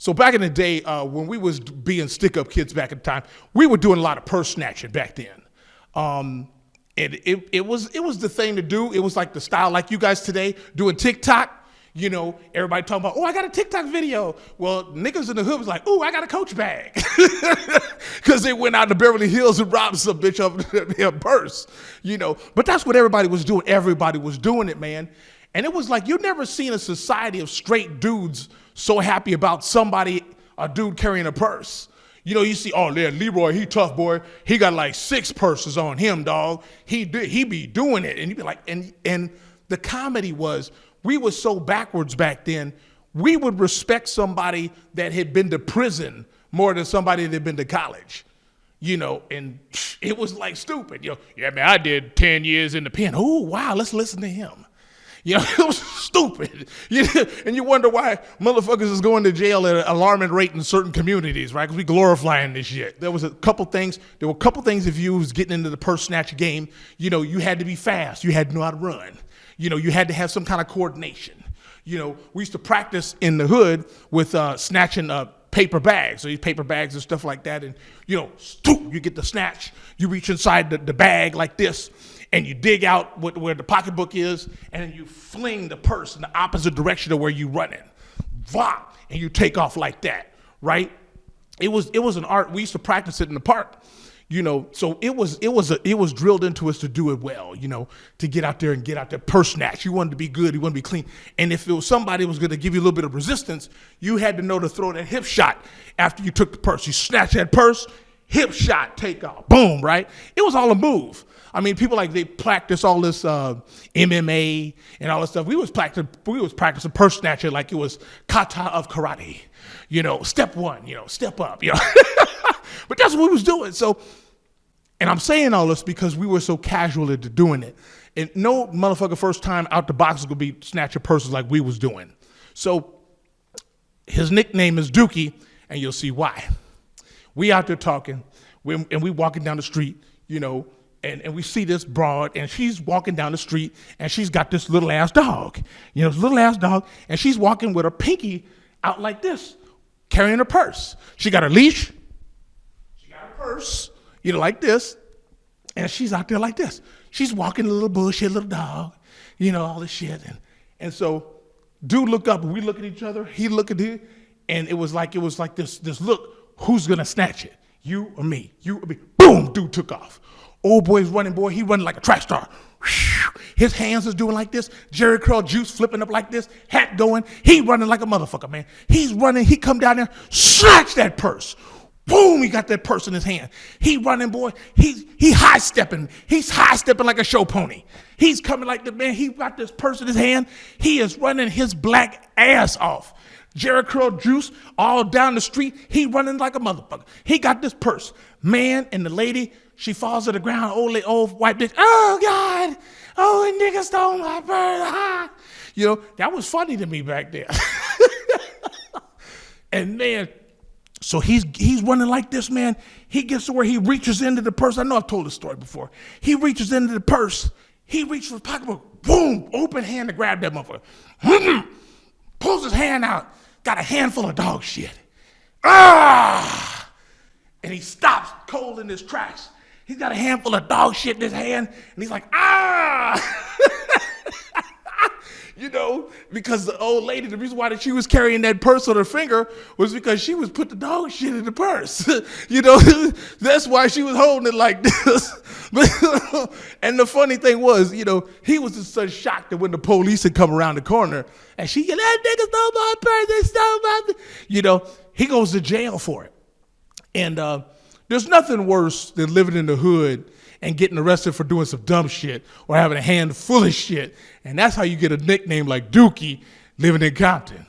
So back in the day, when we was being stick-up kids back in the time, we were doing a lot of purse snatching back then. And it was the thing to do. It was like the style like you guys today doing TikTok. You know, everybody talking about, oh, I got a TikTok video. Well, niggas in the hood was like, oh, I got a Coach bag. Because they went out to Beverly Hills and robbed some bitch of their purse, you know. But that's what everybody was doing. Everybody was doing it, man. And it was like, you never seen a society of straight dudes so happy about a dude carrying a purse. You know, you see, oh, yeah, Leroy, he tough, boy. He got like 6 purses on him, dog. He be doing it. And you'd be like, and the comedy was, we were so backwards back then, we would respect somebody that had been to prison more than somebody that had been to college. You know, and it was like stupid. You know, yeah, man, I did 10 years in the pen. Oh, wow, let's listen to him. You know, it was stupid. And you wonder why motherfuckers is going to jail at an alarming rate in certain communities, right? Because we glorifying this shit. There were a couple things if you was getting into the purse snatch game, you know, you had to be fast. You had to know how to run. You know, you had to have some kind of coordination. You know, we used to practice in the hood with snatching paper bags, so these paper bags and stuff like that. And, you know, you get the snatch, you reach inside the bag like this, and you dig out where the pocketbook is, and then you fling the purse in the opposite direction of where you running. Vah! And you take off like that, right? It was an art. We used to practice it in the park. You know, so it was drilled into us to do it well, you know, to get out there purse snatch. You wanted to be good, you wanted to be clean. And if it was somebody who was going to give you a little bit of resistance, you had to know to throw that hip shot after you took the purse. You snatch that purse, hip shot, take off, boom, right? It was all a move. I mean, people they practice all this MMA and all this stuff. We was practicing purse snatching like it was kata of karate. You know, step 1, you know, step up, you know. But that's what we was doing. So, and I'm saying all this because we were so casual into doing it. And no motherfucker first time out the box is gonna be snatching purses like we was doing. So his nickname is Dookie, and you'll see why. We out there talking, and we walking down the street, you know, and we see this broad, and she's walking down the street, and she's got this little ass dog, you know, this little ass dog, and she's walking with her pinky out like this, carrying her purse. She got her leash, she got her purse, you know, like this, and she's out there like this. She's walking a little bullshit little dog, you know, all this shit. And so dude look up, and we look at each other, he look at it, and it was like this look, who's gonna snatch it? You or me? You or me? Boom, dude took off. Old boy's running, boy, he running like a track star. His hands is doing like this, Jerry curl juice flipping up like this, hat going, he running like a motherfucker, man. He's running, he come down there, snatch that purse. Boom, he got that purse in his hand. He running, boy, he high-stepping. He's high-stepping like a show pony. He's coming like the man, he got this purse in his hand. He is running his black ass off. Jerry curl juice all down the street. He running like a motherfucker. He got this purse. Man, and the lady, she falls to the ground, old white bitch. Oh, God. Oh, a nigga stole my purse. Ah. You know, that was funny to me back there. And, man, so he's running like this, man. He gets to where he reaches into the purse. I know I've told this story before. He reaches into the purse. He reaches for his pocketbook. Boom, open hand to grab that motherfucker. Pulls his hand out. Got a handful of dog shit. Ah! And he stops cold in his tracks. He's got a handful of dog shit in his hand, and he's like, ah! You know, because the old lady, the reason why that she was carrying that purse on her finger was because she was put the dog shit in the purse. You know, that's why she was holding it like this. And the funny thing was, you know, he was just so shocked that when the police had come around the corner and she yelled, that nigga stole my purse, they stole my purse. You know, he goes to jail for it. And there's nothing worse than living in the hood and getting arrested for doing some dumb shit or having a hand full of shit. And that's how you get a nickname like Dookie living in Compton.